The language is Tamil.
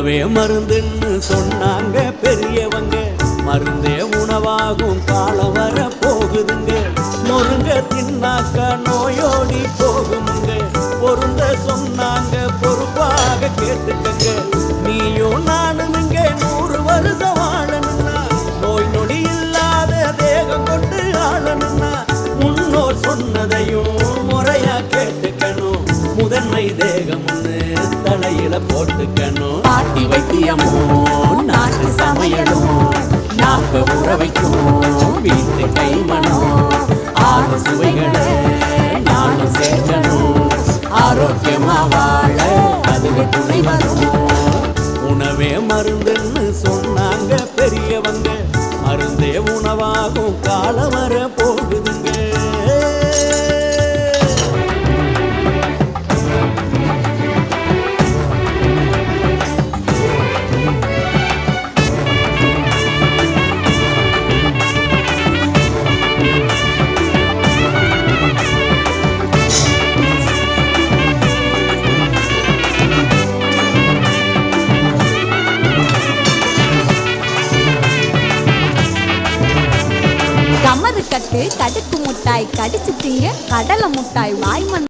உணவே மருந்துன்னு சொன்னாங்க பெரியவங்க, மருந்தே உணவாகும் காலம் வர போகுதுங்க. நொறுங்க தின்னாக்க நோயோடி போகுமுங்க, பொருந்த சொன்னாங்க பொறுப்பாக கேட்டுக்கங்க. நீயும் நானுங்க 100 வருஷம் வாழணும்னா, நோய் நொடி இல்லாத தேகம் கொண்டு ஆளணும்னா, முன்னோர் சொன்னதையும் முறையா கேட்டுக்கணும். முதன்மை தேகம் ஒண்ணு தலையில போட்டுக்கணும். பாட்டி வைத்தியமும் நாட்டு சமையலும் நாக்க ஊற வைக்கும் வீட்டு கைமணம். ஆறு சுவைகளை நானும் சேர்க்கணும், ஆரோக்கியமா வாழ அதுவே துணை வரும். உணவே மருந்துன்னு சொன்னாங்க பெரியவங்க, மருந்தே உணவாகும் காலம் வர போகுதுங்க. கமது கட்டு கடுக்கு முட்டாய் கடிச்சு திங்க கடலை முட்டாய் வாய்மண்